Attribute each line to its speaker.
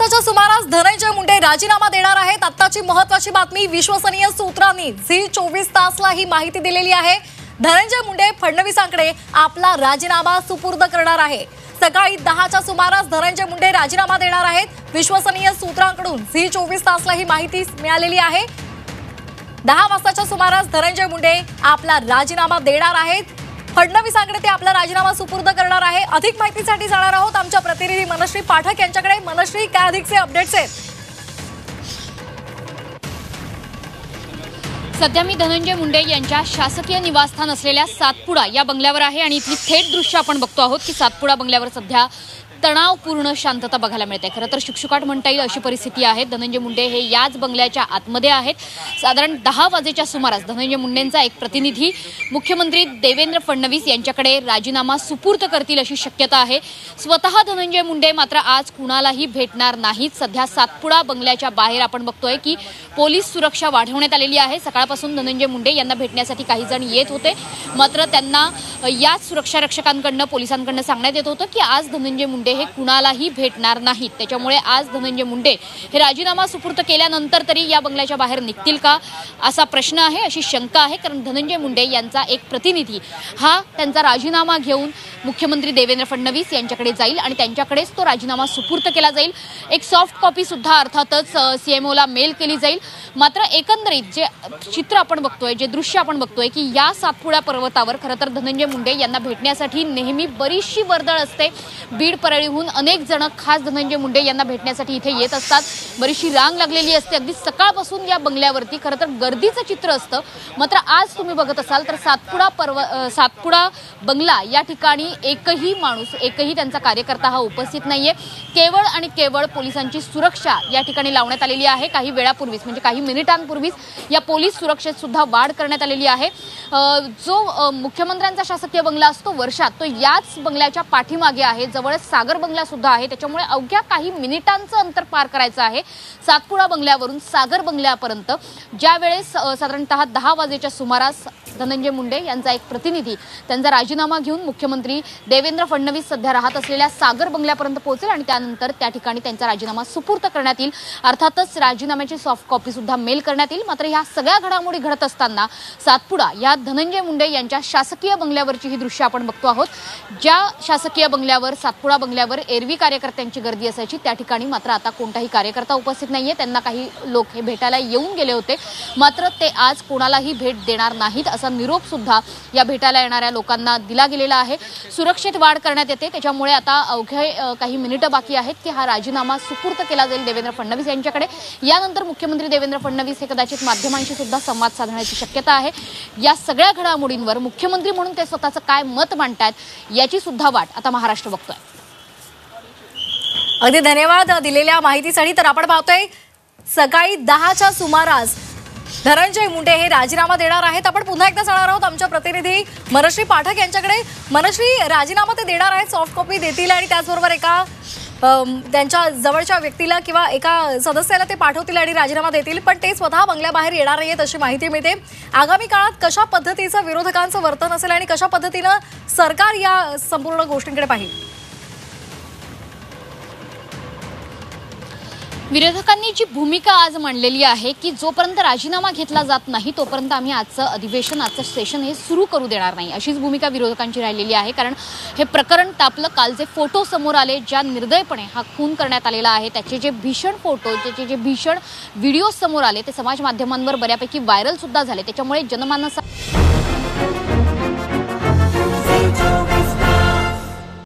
Speaker 1: वाजताच्या सुमारास धनंजय मुंडे राजीनामा देणार आहेत। आत्ताची महत्त्वाची बातमी विश्वसनीय सूत्रांनी झी 24 तासला ही माहिती दिलेली आहे। धनंजय मुंडे फडणवीसांकडे आपला राजीनामा सुपूर्द करणार आहे। सकाळी 10च्या सुमारास धनंजय मुंडे राजीनामा देणार आहेत। विश्वसनीय सूत्रांकडून झी 24 तासला ही माहिती मिळालेली आहे। 10 वाजताच्या सुमारास धनंजय मुंडे आपला राजीनामा देणार आहेत। फडणवीसांकडे ते आपला राजीनामा सुपूर्द करणार आहे। अधिक माहितीसाठी जाणार आहोत आमच्या प्रतिनिधी मनश्री पाठक यांच्याकडे। मनश्री, काय अधिकचे अपडेट्स आहेत?
Speaker 2: सध्या मी धनंजय मुंडे यांच्या शासकीय निवासस्थान असलेल्या सातपुडा या बंगल्यावर आहे आणि इथली थेट दृश्य आपण बघतो आहोत की सातपुडा बंगल्यावर सध्या तणावपूर्ण शांतता बघायला मिळते। खरं तर शुकशुकाट म्हणता येईल अशी परिस्थिती आहे। धनंजय मुंडे हे याच बंगल्याच्या आतमध्ये आहेत। साधारण 10 वाजेच्या सुमारास धनंजय मुंडेंचा एक प्रतिनिधी मुख्यमंत्री देवेंद्र फडणवीस यांच्याकडे राजीनामा सुपूर्द करतील अशी शक्यता आहे। स्वतः धनंजय मुंडे मात्र आज कुणालाही भेटणार नाहीत। सध्या सातपुडा बंगल्याच्या बाहेर आपण बघतोय की पोलीस सुरक्षा वाढवण्यात आलेली आहे। सकाळपासून धनंजय मुंडे यांना भेटण्यासाठी काही जण येत होते, मात्र त्यांना याच सुरक्षा रक्षकांकडून पोलिसांकडून सांगण्यात येत होतं की आज धनंजय मुंडे हे कुणालाही भेटणार नाहीत। त्याच्यामुळे आज धनंजय मुंडे हे राजीनामा सुपूर्द केल्यानंतर तरी या बंगल्याच्या बाहेर निघतील का असा प्रश्न आहे, अशी शंका आहे। कारण धनंजय मुंडे यांचा एक प्रतिनिधी हा त्यांचा राजीनामा घेऊन मुख्यमंत्री देवेंद्र फडणवीस यांच्याकडे जाईल आणि त्यांच्याकडेच तो राजीनामा सुपूर्द केला जाईल। एक सॉफ्ट कॉपी सुद्धा अर्थातच सीएमओला मेल केली जाईल। मात्र एकंदरीत जे चित्र आपण बघतोय, जे दृश्य आपण बघतोय की या सातपुडा पर्वतावर खरं तर धनंजय मुंडे यांना भेटण्यासाठी नेहमी बरीचशी वर्दळ असते। बीड परळीहून अनेक जण खास धनंजय मुंडे यांना भेटण्यासाठी इथे येत असतात। बरीचशी रांग लागलेली असते। अगदी सकाळपासून या बंगल्यावरती खरं तर गर्दीचं चित्र असतं। मात्र आज तुम्ही बघत असाल तर सातपुडा बंगला या ठिकाणी एकही माणूस, एकही त्यांचा कार्यकर्ता हा उपस्थित नाहीये। केवळ आणि केवळ पोलिसांची सुरक्षा या ठिकाणी लावण्यात आलेली आहे। काही वेळापूर्वीच म्हणजे काही मिनिटांपूर्वीच या पोलीस सुरक्षेत सुद्धा वाढ करण्यात आलेली आहे। जो मुख्यमंत्र्यांचा शासकीय बंगला असतो वर्षात, तो याच बंगल्याच्या पाठीमागे आहे। जवळच सागर बंगला सुद्धा आहे। त्याच्यामुळे अवघ्या काही मिनिटांचं अंतर पार करायचं आहे सातपुडा बंगल्यावरून सागर बंगल्यापर्यंत। ज्यावेळेस साधारणतः 10 वाजेच्या सुमारास धनंजय मुंडे यांचा एक प्रतिनिधी त्यांचा राजीनामा घेऊन मुख्यमंत्री देवेंद्र फडणवीस सध्या राहत असलेल्या सागर बंगल्यापर्यंत पोहोचेल आणि त्यानंतर त्या ठिकाणी त्यांचा राजीनामा सुपूर्द करण्यात येईल। अर्थातच राजीनाम्याची सॉफ्ट कॉपी सुद्धा मेल करण्यात येईल। मात्र ह्या सगळ्या घडामोडी घडत असताना सातपुडा या धनंजय मुंडे यांच्या शासकीय बंगल्यावरची ही दृश्य आपण बघतो आहोत। ज्या शासकीय बंगल्यावर, सातपुडा बंगल्यावर एरवी कार्यकर्त्यांची गर्दी असायची, त्या ठिकाणी मात्र आता कोणताही कार्यकर्ता उपस्थित नाहीये। त्यांना काही लोक हे भेटायला येऊन गेले होते, मात्र ते आज कोणालाही भेट देणार नाहीत असा निरोप सुद्धा या भेटायला येणाऱ्या लोकांना दिला गेलेला आहे। सुरक्षेत वाढ करण्यात येते। त्याच्यामुळे आता अवघे काही मिनिटं बाकी आहेत की हा राजीनामा सुपूर्द केला जाईल देवेंद्र फडणवीस यांच्याकडे। यानंतर मुख्यमंत्री देवेंद्र फडणवीस हे कदाचित माध्यमांशी सुद्धा संवाद साधण्याची शक्यता आहे। या सगळ्या घडामोडींवर मुख्यमंत्री म्हणून ते स्वतःचं काय मत मांडतायत याची सुद्धा वाट आता महाराष्ट्र बघतोय।
Speaker 1: अगदी धन्यवाद दिलेल्या माहितीसाठी। तर आपण पाहतोय सकाळी 10च्या सुमारास धनंजय मुंडे हे राजीनामा देणार आहेत। आपण पुन्हा एकदा जाणार आहोत आमच्या प्रतिनिधी मनश्री पाठक यांच्याकडे। मनश्री, राजीनामा ते देणार आहेत, सॉफ्ट कॉपी देतील आणि त्याचबरोबर एका त्यांच्या जवळच्या व्यक्तीला किंवा एका सदस्याला ते पाठवतील आणि राजीनामा देतील, पण ते स्वतः बंगल्याबाहेर येणार नाहीत अशी माहिती मिळते। आगामी काळात कशा पद्धतीचं विरोधकांचं वर्तन असेल आणि कशा पद्धतीनं सरकार या संपूर्ण गोष्टींकडे पाहिजे?
Speaker 2: विरोधकांनी जी भूमिका आज मांडलेली आहे की जोपर्यंत राजीनामा घेतला जात नाही तोपर्यंत आम्ही आजचं अधिवेशन, आजचं सेशन हे सुरू करू देणार नाही, अशीच भूमिका विरोधकांची राहिलेली आहे। कारण हे प्रकरण तापलं, काल जे फोटो समोर आले, ज्या निर्दयपणे हा खून करण्यात आलेला आहे, त्याचे जे भीषण फोटो, त्याचे जे भीषण व्हिडिओ समोर आले, ते समाज माध्यमांवर बऱ्यापैकी व्हायरल सुद्धा झाले। त्याच्यामुळे जनमानसात